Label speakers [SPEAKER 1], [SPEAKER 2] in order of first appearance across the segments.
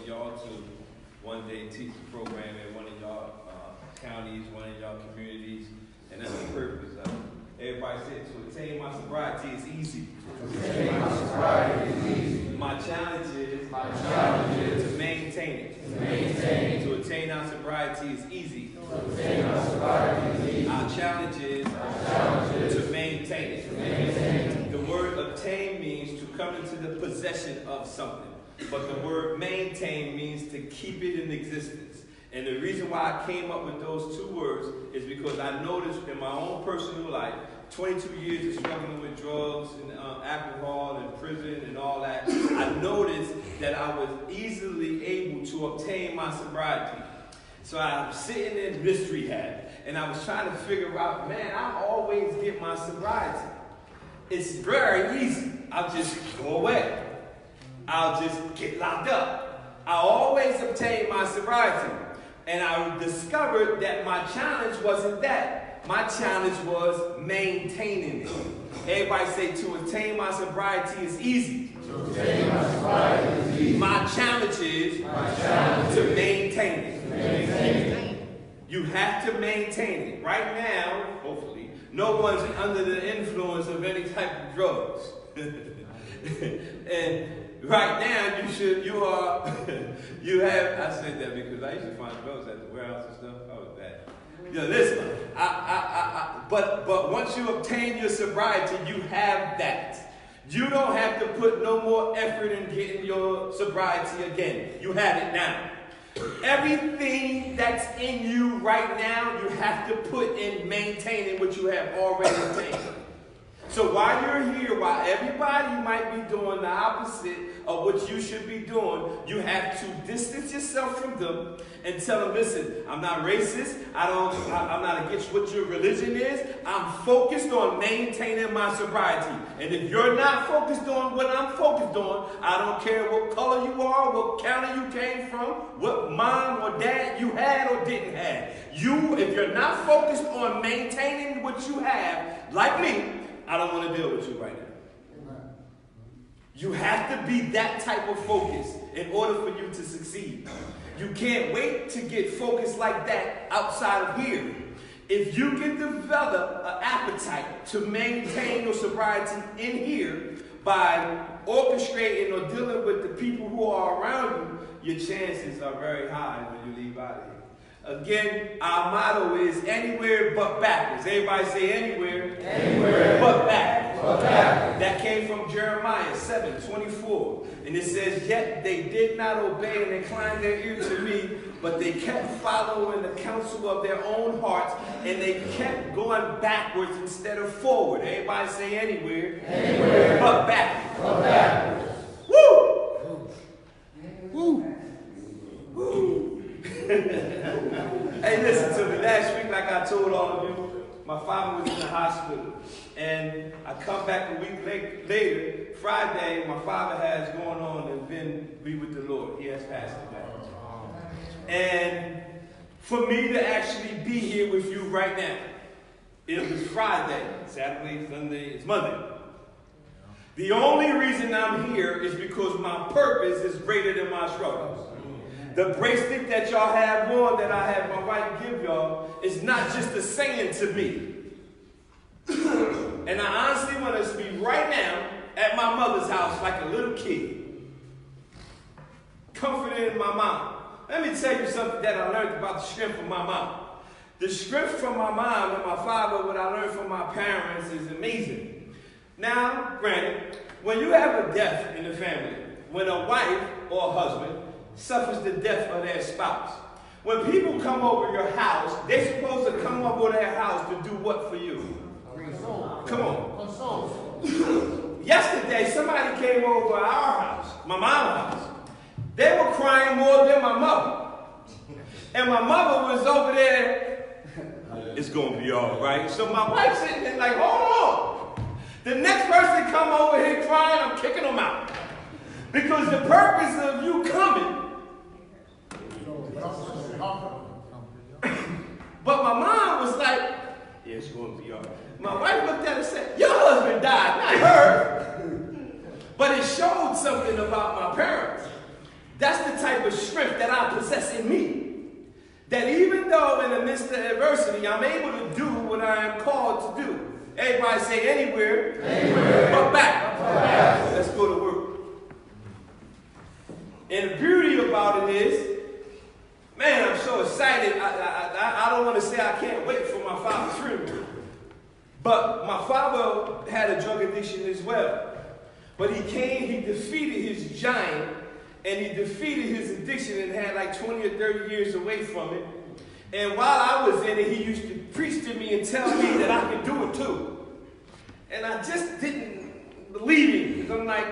[SPEAKER 1] y'all to one day teach the program in one of y'all counties, one of y'all communities, and that's the purpose of it. Everybody said, to attain my sobriety is easy. To attain my sobriety is easy. My challenge is to maintain it. To attain our sobriety is easy. Our challenge is to maintain it. The word obtain means to come into the possession of something. But the word maintain means to keep it in existence. And the reason why I came up with those two words is because I noticed in my own personal life, 22 years of struggling with drugs and alcohol and prison and all that, I noticed that I was easily able to obtain my sobriety. So I was sitting in mystery rehab, and I was trying to figure out, man, I always get my sobriety. It's very easy. I'll just go away. I'll just get locked up. I always obtain my sobriety. And I discovered that my challenge wasn't that. My challenge was maintaining it. Everybody say, to attain my sobriety is easy. To attain my sobriety is easy. My challenge is to maintain it. You have to maintain it. Right now, hopefully, no one's under the influence of any type of drugs. And right now, you have, I said that because I used to find drugs at the warehouse and stuff. I was bad. You know, listen, but once you obtain your sobriety, you have that. You don't have to put no more effort in getting your sobriety again. You have it now. Everything that's in you right now, you have to put in maintaining what you have already obtained. So while you're here, while everybody might be doing the opposite of what you should be doing, you have to distance yourself from them and tell them, listen, I'm not racist. I'm not against what your religion is. I'm focused on maintaining my sobriety. And if you're not focused on what I'm focused on, I don't care what color you are, what county you came from, what mom or dad you had or didn't have. If you're not focused on maintaining what you have, like me, I don't want to deal with you right now. You have to be that type of focus in order for you to succeed. You can't wait to get focused like that outside of here. If you can develop an appetite to maintain your sobriety in here by orchestrating or dealing with the people who are around you, your chances are very high when you leave out of here. Again, our motto is anywhere but backwards. Everybody say anywhere but backwards. That came from Jeremiah 7:24. And it says, yet they did not obey and incline their ear to me, but they kept following the counsel of their own hearts, and they kept going backwards instead of forward. Everybody say anywhere but backwards. Woo! Woo! Woo! Hey, listen to me. Last week, like I told all of you, my father was in the hospital. And I come back a week later, Friday, my father has gone on and be with the Lord. He has passed away. And for me to actually be here with you right now, it was Friday, Saturday, Sunday, it's Monday. The only reason I'm here is because my purpose is greater than my struggles. The bracelet that y'all have on, that I had my wife give y'all, is not just a saying to me. And I honestly want us to be right now at my mother's house like a little kid, comforting my mom. Let me tell you something that I learned about the strength from my mom. The strength from my mom and my father, what I learned from my parents, is amazing. Now, granted, when you have a death in the family, when a wife or a husband suffers the death of their spouse, when people come over your house, they're supposed to come over their house to do what for you? Come on. Yesterday, somebody came over our house, my mom's house. They were crying more than my mother. And my mother was over there, it's going to be all right. So my wife's sitting there like, hold on. The next person come over here crying, I'm kicking them out. Because the purpose of you coming, but my mom was like, yeah, it's going to be all right. My wife looked at her and said, your husband died, not her. But it showed something about my parents. That's the type of strength that I possess in me. That even though in the midst of adversity, I'm able to do what I am called to do. Everybody say anywhere, but back. Let's go to work. And the beauty about it is, man, I'm so excited. I don't want to say I can't wait for my father's funeral. But my father had a drug addiction as well. But he defeated his giant, and he defeated his addiction and had like 20 or 30 years away from it. And while I was in it, he used to preach to me and tell me that I could do it too. And I just didn't believe him, because I'm like,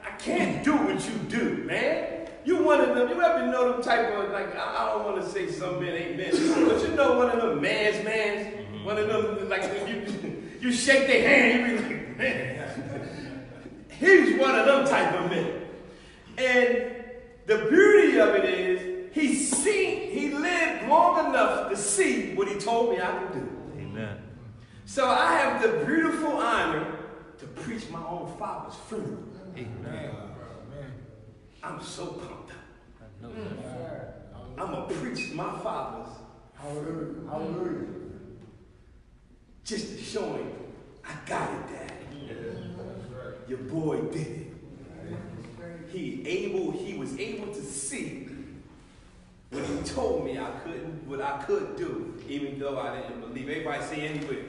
[SPEAKER 1] I can't do what you do, man. You one of them, you ever know them type of, like, I don't want to say some men ain't men, but you know one of them mans, one of them, like, you shake their hand, you be like, man. He's one of them type of men. And the beauty of it is, he lived long enough to see what he told me I could do.
[SPEAKER 2] Amen.
[SPEAKER 1] So I have the beautiful honor to preach my own father's funeral.
[SPEAKER 2] Amen.
[SPEAKER 1] I'm so pumped up. I'm going to preach my father's. Hallelujah. Just to show him, I got it, Daddy. Your boy did it. He was able to see what he told me what I could do, even though I didn't believe. Everybody say anyway.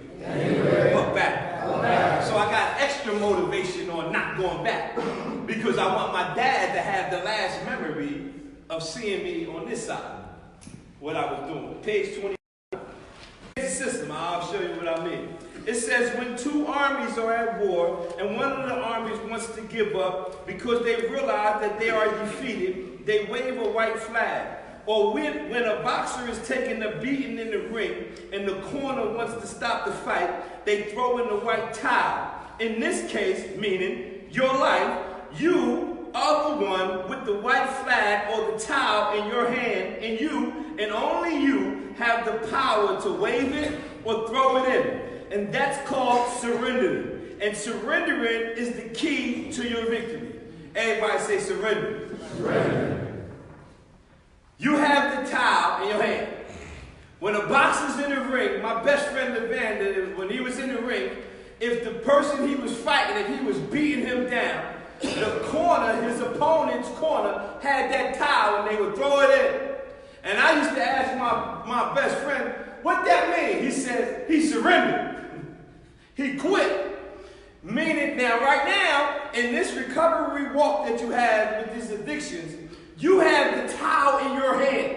[SPEAKER 1] But back. So I got extra motivation on not going back, because I want my dad to have the last memory of seeing me on this side, what I was doing. Page 20. Here's the system. I'll show you what I mean. It says, when two armies are at war and one of the armies wants to give up because they realize that they are defeated, they wave a white flag. Or when a boxer is taking a beating in the ring and the corner wants to stop the fight, they throw in the white towel. In this case, meaning your life, you are the one with the white flag or the towel in your hand, and you, and only you, have the power to wave it or throw it in. And that's called surrendering. And surrendering is the key to your victory. Everybody say surrender. Surrender. You have the towel in your hand. When a boxer's in the ring, my best friend Evander, when he was in the ring, if the person he was fighting, if he was beating him down, the corner, his opponent's corner, had that towel and they would throw it in. And I used to ask my best friend, what that mean? He said, he surrendered. He quit. Meaning now, right now, in this recovery walk that you have with these addictions, you have the towel in your hand.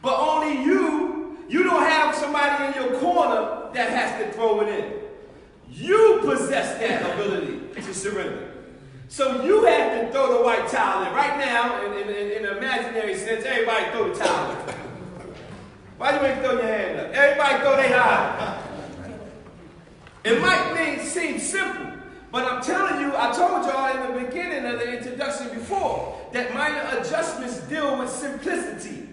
[SPEAKER 1] But only you don't have somebody in your corner that has to throw it in. You possess that ability to surrender. So you have to throw the white towel in. Right now, in an imaginary sense, everybody throw the towel in. Why you ain't throw your hand up? Everybody throw their hand. It might seem simple, but I'm telling you, I told y'all in the beginning of the introduction before that minor adjustments deal with simplicity.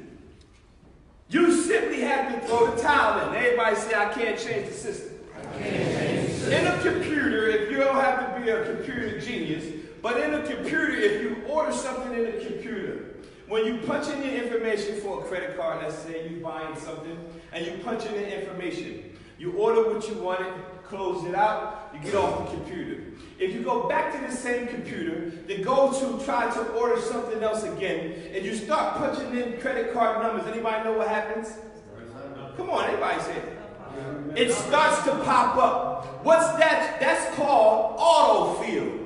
[SPEAKER 1] You simply have to throw the towel in. Everybody say, I can't change the system. I can't change the system. In a computer, if you don't have to be a computer genius, but in a computer, if you order something in a computer, when you punch in your information for a credit card, let's say you're buying something, and you punch in the information, you order what you wanted, close it out, you get off the computer. If you go back to the same computer, then go to try to order something else again, and you start punching in credit card numbers. Anybody know what happens? Come on, anybody say it. It starts to pop up. What's that? That's called autofill.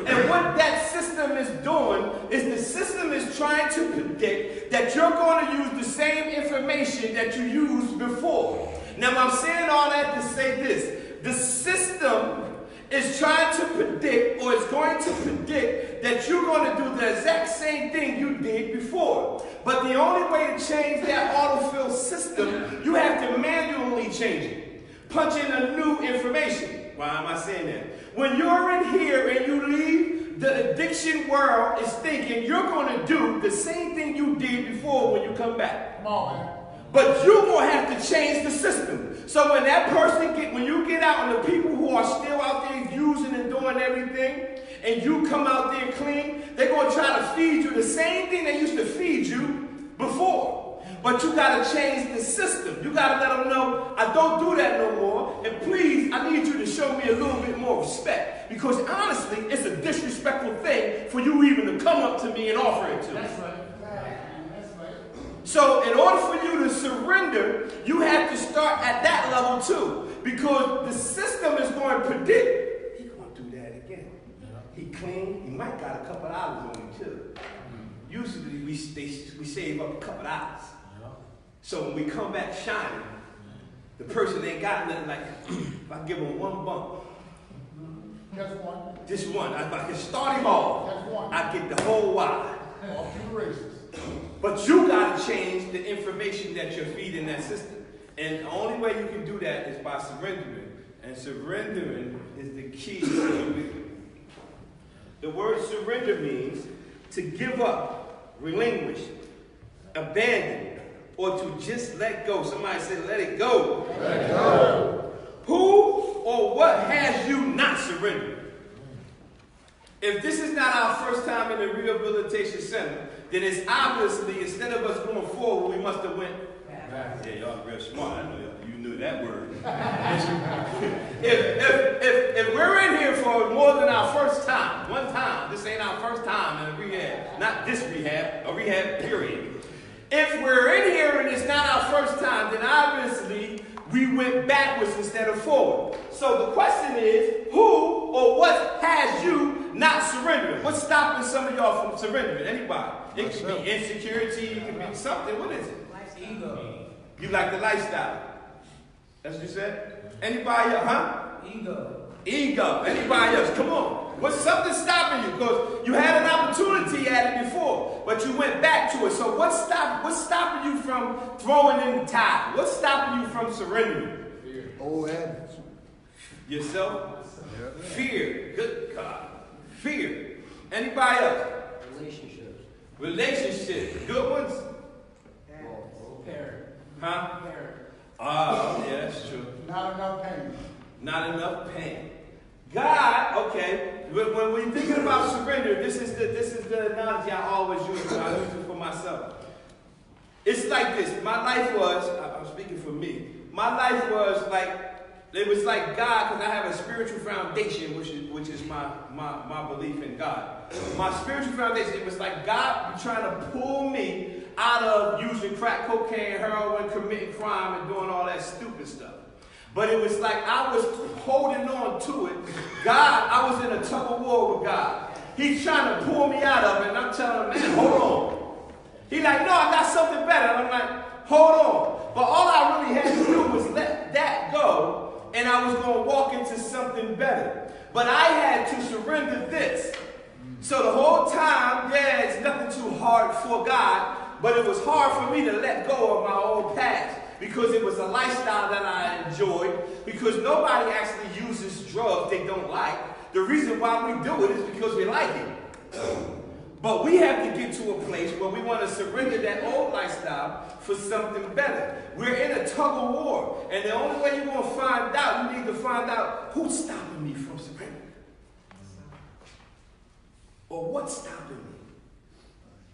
[SPEAKER 1] And what that system is doing is the system is trying to predict that you're going to use the same information that you used before. Now, I'm saying all that to say this. The system is trying to predict, or is going to predict, that you're going to do the exact same thing you did before. But the only way to change that autofill system, you have to manually change it. Punch in a new information. Why am I saying that? When you're in here and you leave, the addiction world is thinking you're going to do the same thing you did before when you come back. Come on, man. But you're going to have to change the system. So when that person when you get out and the people who are still out there using and doing everything, and you come out there clean, they're going to try to feed you the same thing they used to feed you before. But you got to change the system. You got to let them know, I don't do that no more. And please, I need you to show me a little bit more respect. Because honestly, it's a disrespectful thing for you even to come up to me and offer it to me.
[SPEAKER 2] That's right. That's right.
[SPEAKER 1] So in order for you to surrender, you have to start at that level too. Because the system is going to predict, he's going to do that again. He clean, he might got a couple of dollars on him too. Usually we save up a couple of dollars. So when we come back shining, the person ain't got nothing like, if I give him one bump.
[SPEAKER 2] Just one.
[SPEAKER 1] Just one. If I can start him off,
[SPEAKER 2] Just one.
[SPEAKER 1] I get the whole wide.
[SPEAKER 2] Off to the races.
[SPEAKER 1] But you got to change the information that you're feeding that system. And the only way you can do that is by surrendering. And surrendering is the key. The word surrender means to give up, relinquish, abandon, or to just let go. Somebody say, let it go.
[SPEAKER 2] Let it go.
[SPEAKER 1] Who or what has you not surrendered? If this is not our first time in the rehabilitation center, then it's obviously, instead of us going forward, we must have went back. Yeah, y'all real smart. I know you knew that word. if we're in here for more than our first time, one time, this ain't our first time in a rehab, not this rehab, a rehab period. If we're in here and it's not our first time, then obviously we went backwards instead of forward. So the question is, who or what has you not surrendering? What's stopping some of y'all from surrendering? Anybody? It could be insecurity, it could be something. What is it?
[SPEAKER 3] Ego.
[SPEAKER 1] You like the lifestyle. That's what you said? Anybody else? Huh?
[SPEAKER 3] Ego.
[SPEAKER 1] Ego. Anybody else? Come on. What's something stopping you? Because you had an opportunity at it before, but you went back to it. So what's stopping you from throwing in the towel? What's stopping you from surrendering?
[SPEAKER 2] Fear. Old habits.
[SPEAKER 1] Yourself? Yeah. Fear. Good God. Fear. Anybody else?
[SPEAKER 3] Relationships.
[SPEAKER 1] Relationships. Good ones?
[SPEAKER 3] Parent.
[SPEAKER 1] Huh?
[SPEAKER 3] Parent.
[SPEAKER 1] Ah, yeah, that's true.
[SPEAKER 2] Not enough pain.
[SPEAKER 1] Not enough pain. God, okay, when we're thinking about surrender, this is the analogy I always use. I use it for myself. It's like this. My life was, I'm speaking for me. My life was like, it was like God, because I have a spiritual foundation, which is my belief in God. My spiritual foundation, it was like God trying to pull me out of using crack cocaine, heroin, committing crime, and doing all that stupid stuff. But it was like I was holding on to it. God, I was in a tug of war with God. He's trying to pull me out of it, and I'm telling him, man, hold on. He's like, no, I got something better. And I'm like, hold on. But all I really had to do was let that go, and I was going to walk into something better. But I had to surrender this. So the whole time, yeah, it's nothing too hard for God, but it was hard for me to let go of my old past. Because it was a lifestyle that I enjoyed. Because nobody actually uses drugs they don't like. The reason why we do it is because we like it. But we have to get to a place where we want to surrender that old lifestyle for something better. We're in a tug of war. And the only way you're going to find out, you need to find out who's stopping me from surrendering. Or what's stopping me?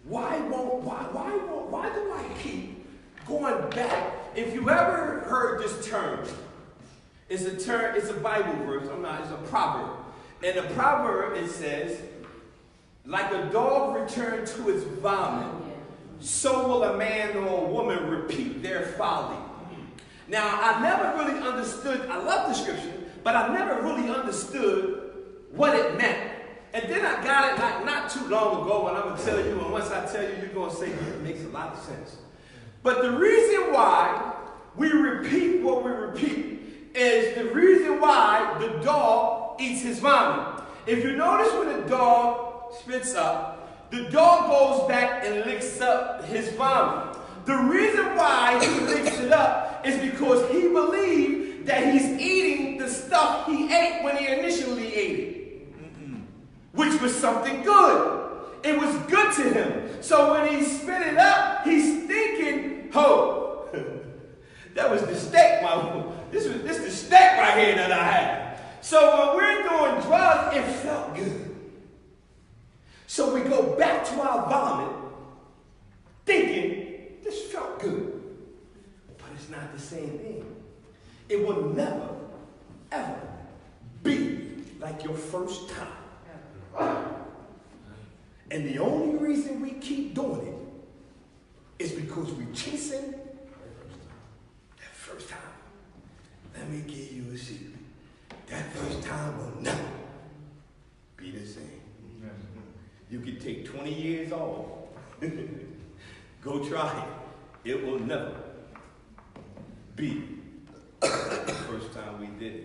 [SPEAKER 1] Why do I keep going back? If you ever heard this term, it's a Bible verse, it's a proverb. And the proverb, it says, like a dog returned to its vomit, so will a man or a woman repeat their folly. Now, I never really understood, I love the scripture, but I never really understood what it meant. And then I got it like not too long ago, and I'm going to tell you, and once I tell you, you're going to say, it makes a lot of sense. But the reason why we repeat what we repeat is the reason why the dog eats his vomit. If you notice when the dog spits up, the dog goes back and licks up his vomit. The reason why he licks it up is because he believed that he's eating the stuff he ate when he initially ate it, which was something good. It was good to him. So when he spit it up, he's thinking, oh, that was the steak, this is the steak right here that I had. So when we're doing drugs, it felt good. So we go back to our vomit thinking this felt good. But it's not the same thing. It will never, ever be like your first time. And the only reason we keep doing it is because we're chasing that first time. Let me give you a secret. That first time will never be the same. You can take 20 years off. Go try it. It will never be the first time we did it.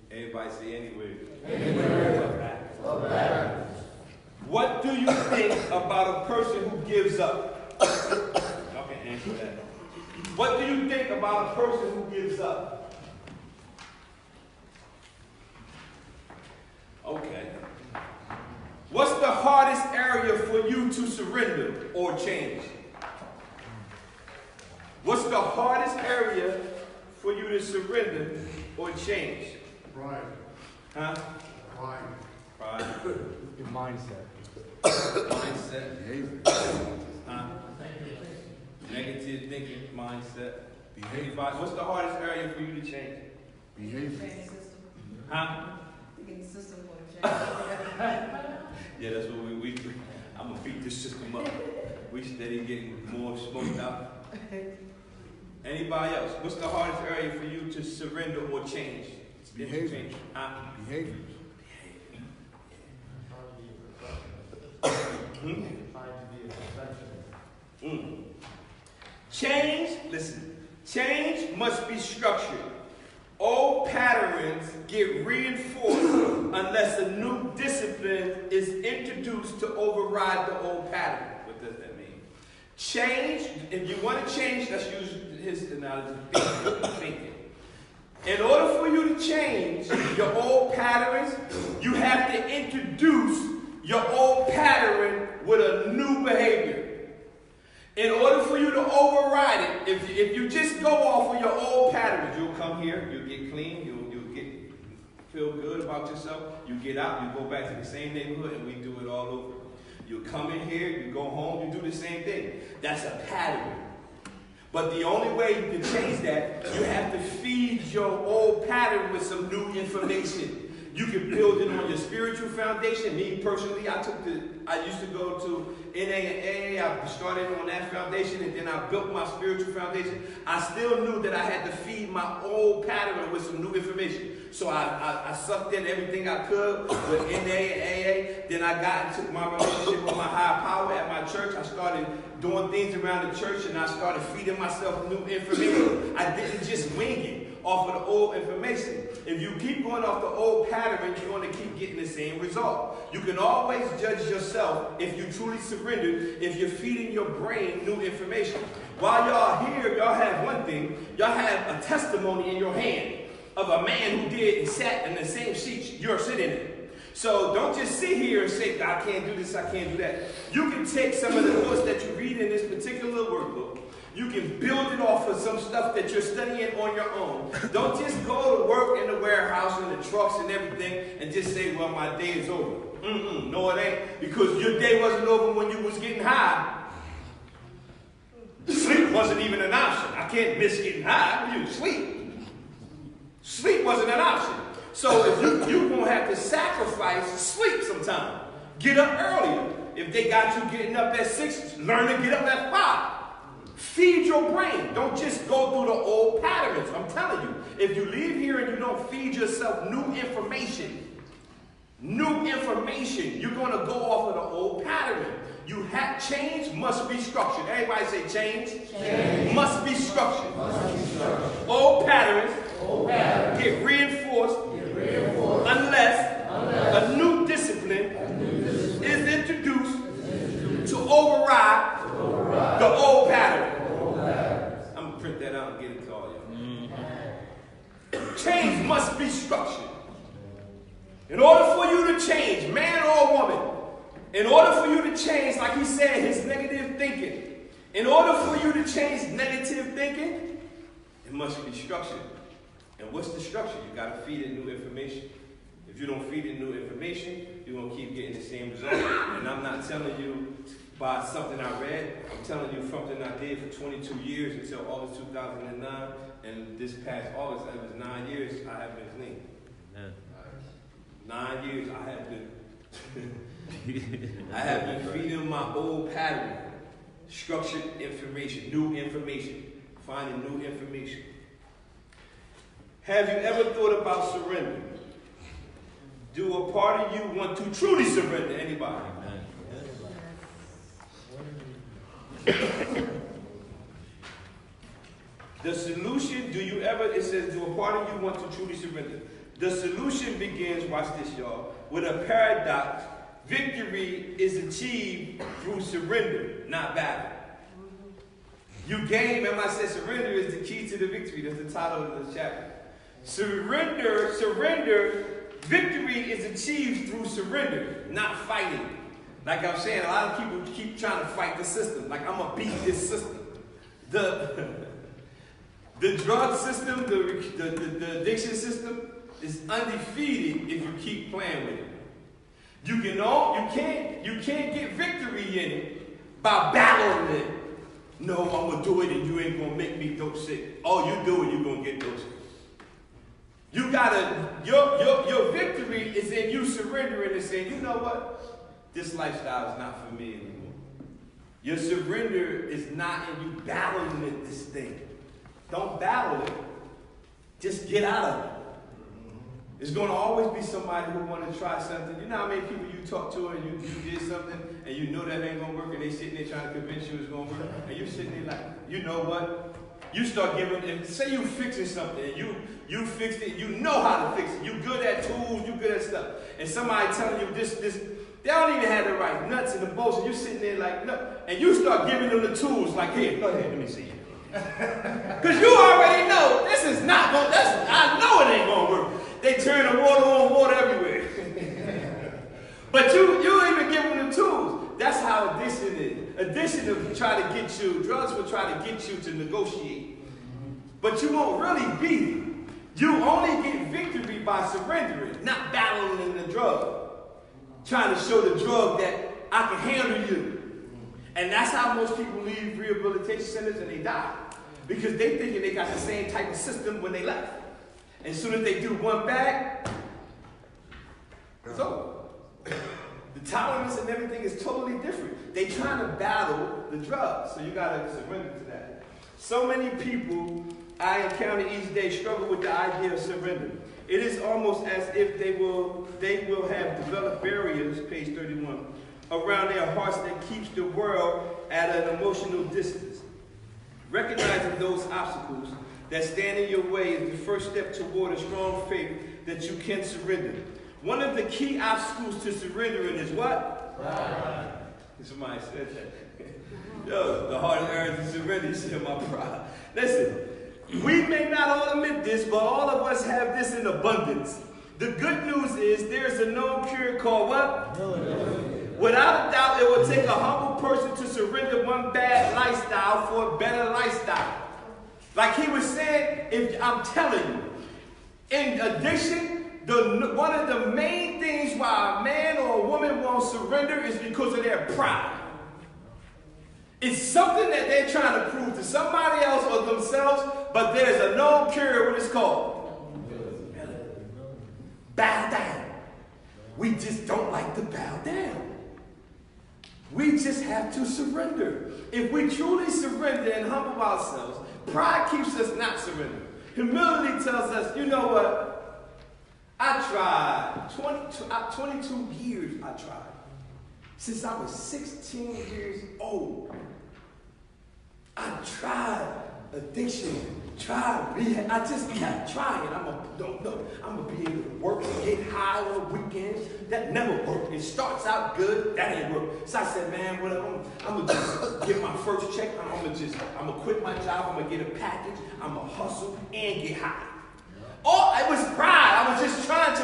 [SPEAKER 1] Everybody say anyway. What do you think about a person who gives up? Y'all can answer that. What do you think about a person who gives up? Okay. What's the hardest area for you to surrender or change? What's the hardest area for you to surrender or change?
[SPEAKER 2] Pride.
[SPEAKER 1] Huh?
[SPEAKER 2] Pride.
[SPEAKER 1] Pride.
[SPEAKER 4] Your mindset.
[SPEAKER 1] Mindset.
[SPEAKER 2] Behavior.
[SPEAKER 1] Huh? Negative thinking, mindset. Behavior. What's the hardest area for you to change?
[SPEAKER 2] Behavior.
[SPEAKER 1] Huh?
[SPEAKER 5] Thinking the system will change.
[SPEAKER 1] Yeah, that's what we I'm gonna beat this system up. We steady getting more smoked out. Anybody else? What's the hardest area for you to surrender or change?
[SPEAKER 2] Behavior. Behavior.
[SPEAKER 1] Change, listen, change must be structured. Old patterns get reinforced unless a new discipline is introduced to override the old pattern. What does that mean? Change, if you want to change, let's use his analogy, thinking. In order for you to change your old patterns, you have to introduce your old pattern with a new behavior. In order for you to override it, if you just go off of your old patterns, you'll come here, you'll get clean, you'll feel good about yourself, you get out, you go back to the same neighborhood, and we do it all over. You come in here, you go home, you do the same thing. That's a pattern. But the only way you can change that, you have to feed your old pattern with some new information. You can build it on your spiritual foundation. Me personally, I used to go to NA and AA. I started on that foundation, and then I built my spiritual foundation. I still knew that I had to feed my old pattern with some new information. So I sucked in everything I could with NA and AA. Then I got into my relationship with my higher power at my church. I started doing things around the church, and I started feeding myself new information. I didn't just wing it off of the old information. If you keep going off the old pattern, you're going to keep getting the same result. You can always judge yourself if you truly surrendered, if you're feeding your brain new information. While y'all here, y'all have one thing. Y'all have a testimony in your hand of a man who did and sat in the same seat you're sitting in. So don't just sit here and say, I can't do this, I can't do that. You can take some of the thoughts that you read in this particular workbook. You can build it off of some stuff that you're studying on your own. Don't just go to work in the warehouse and the trucks and everything and just say, well, my day is over. No, it ain't. Because your day wasn't over when you was getting high. Sleep wasn't even an option. I can't miss getting high when you sleep. Sleep wasn't an option. So if you're going to have to sacrifice sleep sometime. Get up earlier. If they got you getting up at 6, learn to get up at 5. Feed your brain. Don't just go through the old patterns. I'm telling you, if you leave here and you don't feed yourself new information, you're going to go off of the old pattern. Change must be structured. Everybody say change must be structured. Old patterns get reinforced unless a new discipline is introduced to override the old pattern. I'm going to print that out and get it to all y'all. Change must be structured. In order for you to change, man or woman, in order for you to change, like he said, his negative thinking, in order for you to change negative thinking, it must be structured. And what's the structure? You got to feed it new information. If you don't feed it new information, you're going to keep getting the same result. And I'm not telling you by something I read. I'm telling you something I did for 22 years until August 2009. And this past August, that was 9 years, I have been clean. 9 years, I have been I have been feeding my old pattern. Structured information, new information. Finding new information. Have you ever thought about surrender? Do a part of you want to truly surrender? Anybody? The solution, it says, do a part of you want to truly surrender? The solution begins, watch this, y'all, with a paradox. Victory is achieved through surrender, not battle. You gain, remember I said surrender is the key to the victory. That's the title of the chapter. Surrender, victory is achieved through surrender, not fighting. Like I'm saying, a lot of people keep trying to fight the system. Like, I'm going to beat this system. The drug system, the addiction system is undefeated if you keep playing with it. You can't get victory in it by battling it. No, I'm going to do it and you ain't going to make me dope sick. Oh, you do it, you're going to get dope sick. You gotta, your victory is in you surrendering and saying, you know what? This lifestyle is not for me anymore. Your surrender is not in you battling this thing. Don't battle it. Just get out of it. There's going to always be somebody who want to try something. You know how many people you talk to and you did something and you know that ain't going to work and they sitting there trying to convince you it's going to work. And you sitting there like, you know what? You start giving, and say you fixing something and you fixed it, you know how to fix it. You good at tools, you good at stuff. And somebody telling you this, they don't even have the right nuts and the bolts, and you sitting there like, no. And you start giving them the tools like, here, go ahead, let me see you. Because you already know this is not going to, I know it ain't going to work. They turn the water on, water everywhere. But you even give them the tools. That's how addiction is. Addiction will try to get you, drugs will try to get you to negotiate. But you won't really beat it. You only get victory by surrendering, not battling the drug. Trying to show the drug that I can handle you. And that's how most people leave rehabilitation centers and they die. Because they thinking they got the same type of system when they left. And as soon as they do one bag, it's over. The tolerance and everything is totally different. They trying to battle the drugs, so you got to surrender to that. So many people I encounter each day struggle with the idea of surrender. It is almost as if they will have developed barriers, page 31, around their hearts that keeps the world at an emotional distance. Recognizing those obstacles that stand in your way is the first step toward a strong faith that you can surrender. One of the key obstacles to surrendering is what? Pride. Somebody said that. Yo, the hardest area to surrender is my pride. Listen, we may not all admit this, but all of us have this in abundance. The good news is there's a known cure called what? Without a doubt, it will take a humble person to surrender one bad lifestyle for a better lifestyle. Like he was saying, if I'm telling you, in addiction, one of the main things why a man or a woman won't surrender is because of their pride. It's something that they're trying to prove to somebody else or themselves, but there's a known cure, what it's called. Bow down. We just don't like to bow down. We just have to surrender. If we truly surrender and humble ourselves, pride keeps us not surrendering. Humility tells us, you know what? I tried. 22 years I tried. Since I was 16 years old. I tried addiction, tried rehab. I just kept trying. I'm gonna be able to work and get high on the weekends. That never worked. It starts out good, that ain't work. So I said, man, whatever. I'm gonna just get my first check. I'm gonna quit my job. I'm gonna get a package. I'm gonna hustle and get high. Oh, it was pride. I was just trying to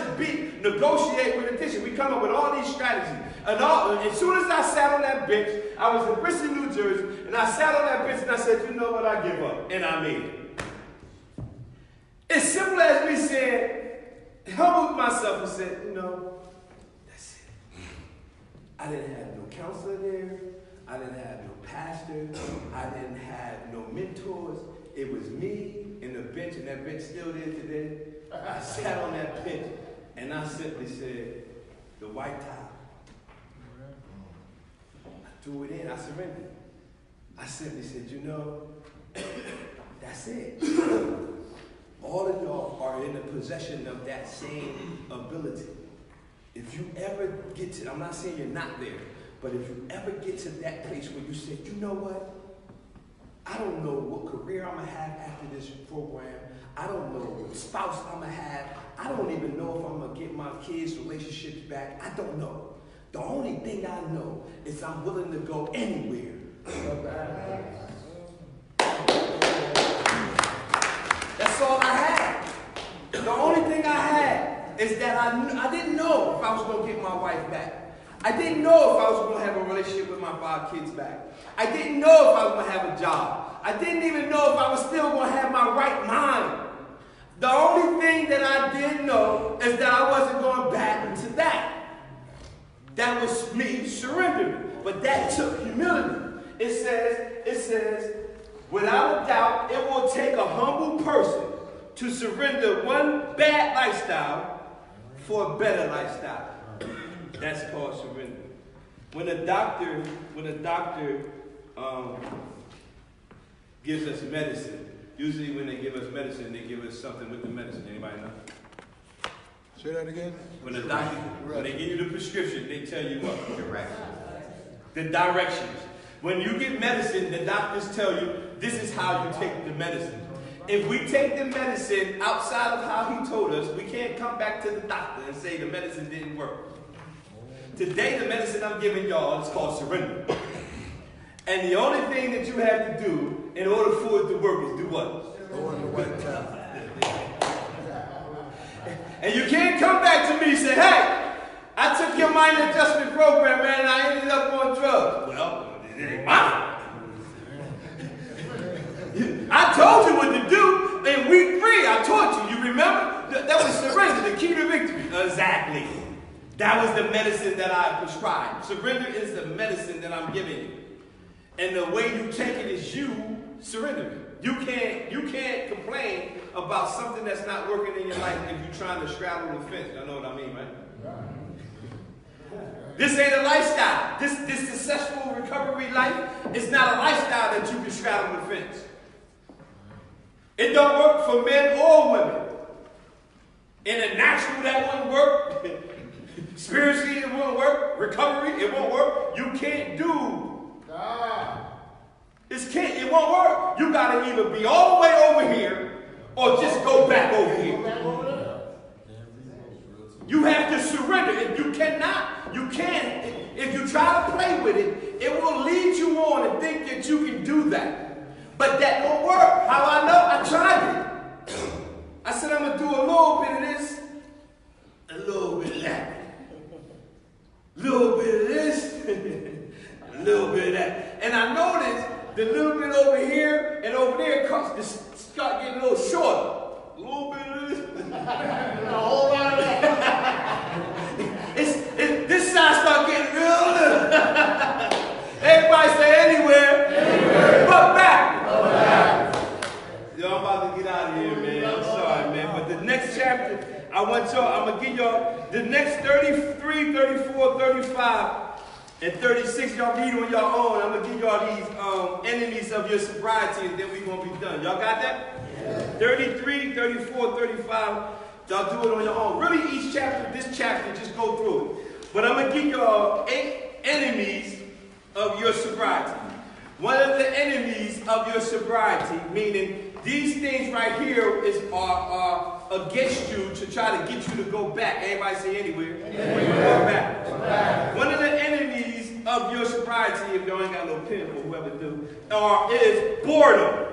[SPEAKER 1] negotiate with addiction. We come up with all these strategies. And as soon as I sat on that bench, I was in Bristol, New Jersey, and I sat on that bench and I said, you know what, I give up. And I made it. As simple as me saying, humbled myself and said, you know, that's it. I didn't have no counselor there. I didn't have no pastor. I didn't have no mentors. It was me and the bench, and that bench still there today. I sat on that bench, and I simply said, the white towel. I threw it in. I surrendered. I simply said, you know, that's it. All of y'all are in the possession of that same ability. If you ever get to, I'm not saying you're not there, but if you ever get to that place where you say, you know what? I don't know what career I'm going to have after this program. I don't know what spouse I'm going to have. I don't even know if I'm going to get my kids' relationships back. I don't know. The only thing I know is I'm willing to go anywhere. That's all I had. The only thing I had is that I didn't know if I was going to get my wife back. I didn't know if I was going to have a relationship with my 5 kids back. I didn't know if I was going to have a job. I didn't even know if I was still going to have my right mind. The only thing that I did know is that I wasn't going back into that. That was me surrendering. But that took humility. It says, without a doubt, it will take a humble person to surrender one bad lifestyle for a better lifestyle. That's called surrender. When a doctor gives us medicine, usually when they give us medicine, they give us something with the medicine. Anybody know?
[SPEAKER 2] Say that again.
[SPEAKER 1] When they give you the prescription, they tell you what? The directions. When you get medicine, the doctors tell you, this is how you take the medicine. If we take the medicine outside of how he told us, we can't come back to the doctor and say the medicine didn't work. Today, the medicine I'm giving y'all is called surrender. And the only thing that you have to do in order for it to work is do what?
[SPEAKER 2] Go on the white towel.
[SPEAKER 1] And you can't come back to me and say, hey, I took your mind adjustment program, man, and I ended up on drugs. Well, it ain't mine. I told you what to do in week 3. I taught you. You remember? That was surrender, the key to victory. Exactly. That was the medicine that I prescribed. Surrender is the medicine that I'm giving you. And the way you take it is you surrendering. You can't complain about something that's not working in your life if you're trying to straddle the fence. Y'all know what I mean, right? This ain't a lifestyle. This successful recovery life is not a lifestyle that you can straddle the fence. It don't work for men or women. In a natural, that wouldn't work. Spiritually, it won't work. Recovery, it won't work. You can't do. It won't work. You got to either be all the way over here or just go back over here. You have to surrender. If you cannot, you can't. If you try to play with it, it will lead you on and think that you can do that. But that won't work. How I know? I tried it. I said, I'm going to do a little bit of this, a little bit of that. A little bit of this, a little bit of that. And I noticed the little bit over here and over there start getting a little shorter. A little bit of this, a whole lot of that. This side start getting real little. Everybody say anywhere. But back. Yo, I'm about to get out of here, man. I'm sorry, man. But the next chapter, I'm going to give y'all the next 33, 34, 35, and 36. Y'all read on your own. I'm going to give y'all these enemies of your sobriety, and then we're going to be done. Y'all got that? Yeah. 33, 34, 35. Y'all do it on your own. Really, this chapter, just go through it. But I'm going to give y'all 8 enemies of your sobriety. One of the enemies of your sobriety, meaning these things right here are against you to try to get you to go back. Everybody say anywhere. Go back. One of the enemies of your sobriety, if you ain't got no pen for whoever do, is boredom.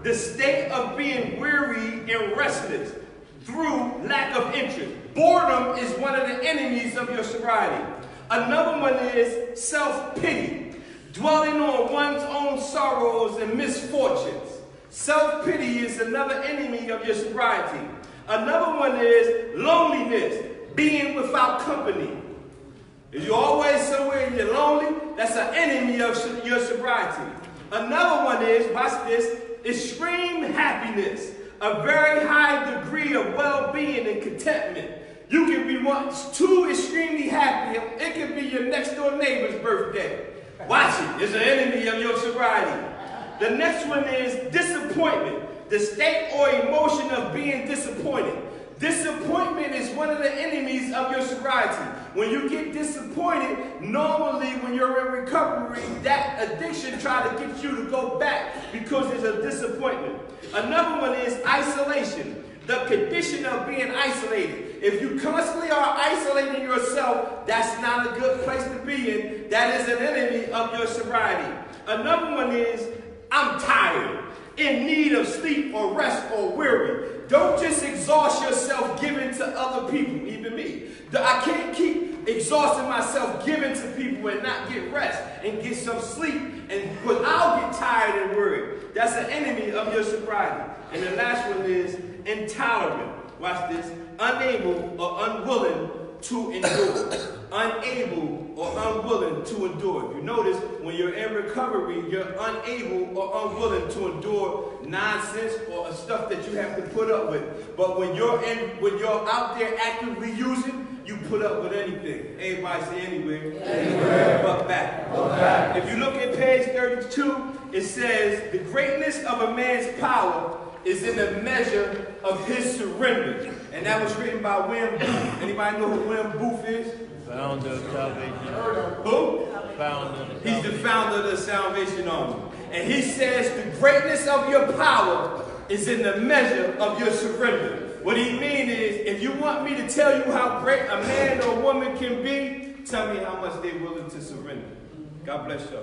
[SPEAKER 1] The state of being weary and restless through lack of interest. Boredom is one of the enemies of your sobriety. Another one is self-pity, dwelling on one's own sorrows and misfortunes. Self-pity is another enemy of your sobriety. Another one is loneliness, being without company. If you're always somewhere and you're lonely, that's an enemy of your sobriety. Another one is, watch this, extreme happiness, a very high degree of well-being and contentment. You can be too extremely happy. It could be your next door neighbor's birthday. Watch it. It's an enemy of your sobriety. The next one is disappointment, the state or emotion of being disappointed. Disappointment is one of the enemies of your sobriety. When you get disappointed, normally when you're in recovery, that addiction tries to get you to go back because there's a disappointment. Another one is isolation, the condition of being isolated. If you constantly are isolating yourself, that's not a good place to be in. That is an enemy of your sobriety. Another one is, I'm tired, in need of sleep or rest or weary. Don't just exhaust yourself giving to other people, even me. I can't keep exhausting myself giving to people and not get rest and get some sleep, because I'll get tired and worried. That's an enemy of your sobriety. And the last one is intolerant. Watch this. Unable or unwilling to endure. Unable or unwilling to endure. If you notice, when you're in recovery, you're unable or unwilling to endure nonsense or stuff that you have to put up with. But when you're out there actively using, you put up with anything. Everybody say anywhere. Anywhere. But back. If you look at page 32, it says, the greatness of a man's power is in the measure of his surrender. And that was written by William Booth. Anybody know who William Booth is?
[SPEAKER 4] Founder of Salvation.
[SPEAKER 1] Who?
[SPEAKER 4] Founder.
[SPEAKER 1] He's the founder of the Salvation Army. And he says the greatness of your power is in the measure of your surrender. What he means is, if you want me to tell you how great a man or woman can be, tell me how much they're willing to surrender. God bless you.